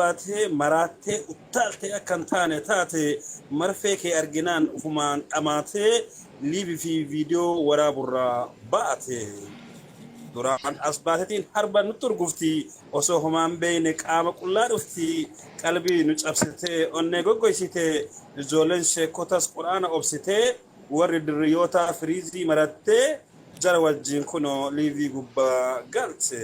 baate maraate uttalte akkantaane taate marfee kee arginaan ufumaan dhamaate liivi fi viidiyoo waraaburraa baate duraan as baatetiin harba nu turgufti osoo homaan beeyne qaama qullaa dhufti qalbii nu cabsite onnee goggoysite ijoolleen sheekotas quraana obsite warri dirriyoota firiizii maratte jara wajjin kuno liivi gubbaa galte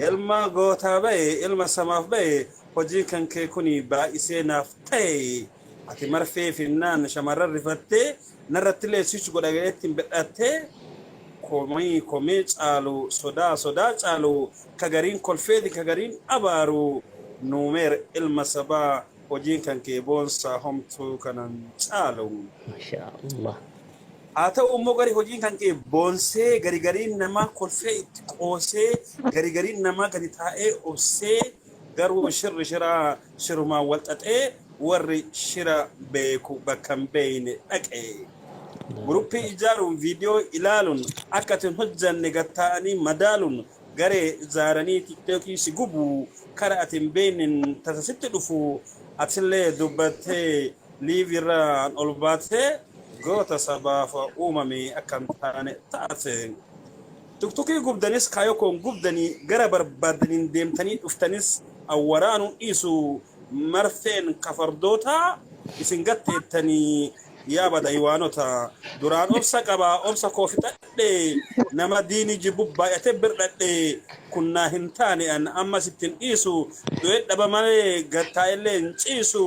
ilma goota bae ilma samaaf bae hojii kan kee kuni baay'isee naaf ta'e ati marfee finnaan shamarran rifatte narratti leessichu godhagaeettiin bedhatte komii caalu sodaa caalu kagariin kolfeeti kagariin abaaru nuumeer ilma sabaa hojiin kan kee boonsa homtuu kanan caalu Mashaallah. haa ta'u immoo gari hojiin kan kee boonsee garigariin namaa kolfee itti qoosee garigariin namaa gadi taa'ee obsee garuu shirumaa walxaxee warri shira beeku bakka hin beeyne dhaqee gruppii ijaaruun viidiyoo ilaaluun akkatiin hojjanne gatta'anii madaaluun garee ijaaranii tiktookii si gubu kara atiin beeynin tasasitti dhufu atillee dubbattee liivirraan ol baatee goota sabaaf uumame akkan taane taate tuktukii gubdanis kaayokoon gubdanii gara barbaadaniin deemtanii dhuftanis awwaraanuu dhiisu marfeen kafardoota isin gatteettanii yaa badaywaanota duraan obsa qabaa obsa koo fixadhe nama diini jibbu baay'ate birdhadhe kunnaa hin taane an amma sittin dhiisu du'e dhaba malee gattaa'ellee hin ciisu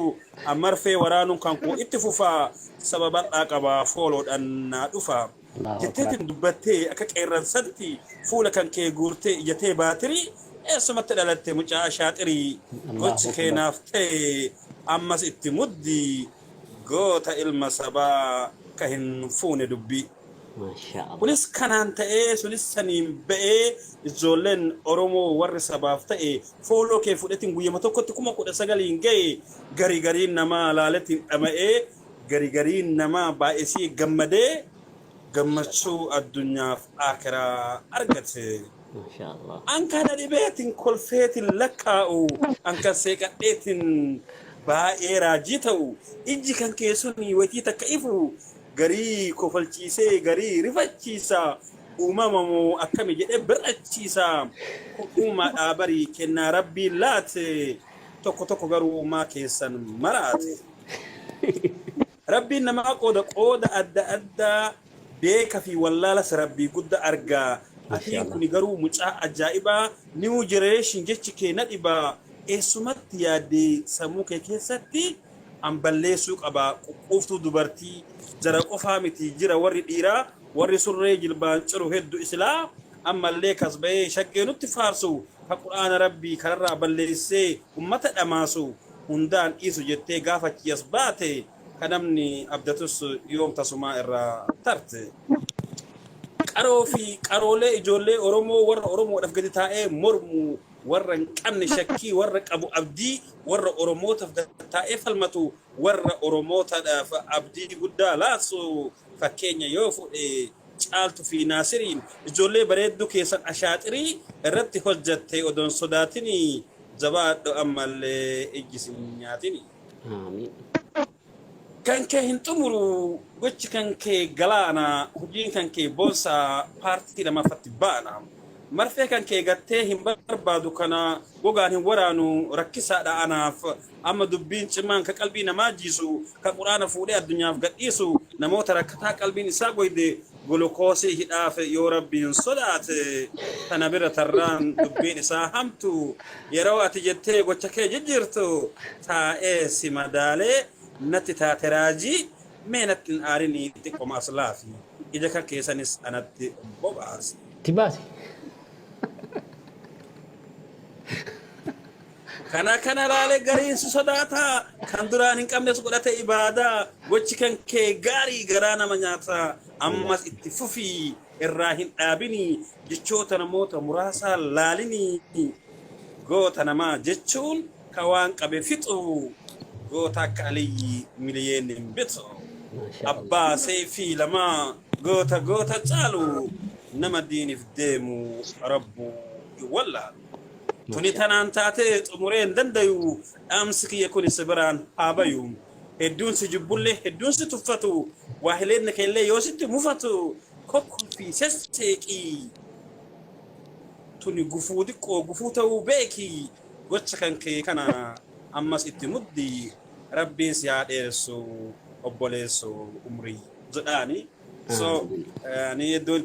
marfee waraanuun kan koo itti fufaa sababadhaa qabaa fooloodhaan naa dhufa jetteetiin dubbattee akka qeerransanti fuula kan kee guurtee ijatee baatirii eessumatti dhalatte mucaa ashaaxirii gochi keenaaf ta'e ammas itti muddi goota ilma sabaa ka hin fuune dubbii kunis kanaan ta'ee sunis saniin ba'ee ijoolleen oromoo warri sabaaf ta'e fooloo kee fudhatiin guyyama tokkotti 19,000 ga'e garigariin namaa laaletiin dhama'ee garigariin namaa baay'isii gammadee gammachuu addunyaaf akiraa argate anka dhibeetiin kolfeetiin lakkaa'u anka seeqadheetiin baay'ee raajii ta'u ijji kan keessumni watii takka ifu garii kofalchiisee garii rifachiisa uumamamoo akkami jedhee birrachiisa uumaa dhaabarii kennaa rabbiin laate tokko garuu uumaa keessan maraate rabbiin namaa qooda adda beeka fi wallaalas rabbii gudda argaa atiin kuni garuu mucaa ajaa'ibaa new generation jechi kee na dhibaa eessumatti yaadde sammuu kee keessatti amballeessuu qaba quuftuu dubartii jara qofaa miti jira warri dhiiraa warri surree jilbaan ciru hedduu islaa ammallee kasba'ee shaggee nutti faarsu ka quraana rabbii kanarraa balleessee ummata dhamaasu hundaan dhiisu jettee gaafachiis baate kanamni abdatus yoom tasumaa irraa tarte qaroo fi qaroolee ijoollee oromoo warra oromoodhaaf gadi taa'ee mormu warra hin qabne shakkii warra qabu abdii warra oromootaaf taa'ee falmatu warra oromootaadhaaf abdii guddaa laasu fakkeenya yoo fudhe caaltu fi naasiriin ijoollee bareedduu keessan ashaaxirii irratti hojjatte odoon sodaatinii jabaadho ammallee ijjisin nyaatini kan kee hin xumuru gochi kan kee galaana hojiin kan kee boonsa paartii lamaffatti baana marfee kan kee gattee hin barbaadu kana gogaan hin waraanu rakkisaadha anaaf amma dubbiin cimaan ka qalbii namaa jiisu ka quraana fuudhee addunyaaf gadhiisu namoota rakkataa qalbiin isaa goyde gulukoosii hidhaaf yoo rabbiin sodaate tana bira tarraan dubbiin isaa hamtu yeroo ati jettee gocha kee jijjiirtu taa'ee si madaalee natti taate raajii mee natti hin aarinii xiqqoma aslaafi ija kan keessanis anatti bobaasi tibaasi kana laale gariin sodaata kan duraan hin qabnes godhate ibaadaa gochi kan kee gaarii garaa nama nyaata ammas itti fufii irraa hin dhaabini jechoota namoota muraasaa laalini goota namaa jechuun ka waan qabe fixu goota akka aliyyi miliyeen hin bitu abbaa seefii lamaa goota caalu nama diiniif deemu rabbu wallaalu tuni tanaan taate xumureen dandayu amsiki yakun sibran habayum hedduun si jibbulle hedduun si tuffatu waahileen keellee yoo sitti mufatu kokkol fi sesseeqi tuni gufuu diqqoo gufuu ta'uu beeki gocha kan kee kana ammas itti muddi rabbiin si haa dheeressu obboleessu umrii jedhaani so ni hedduun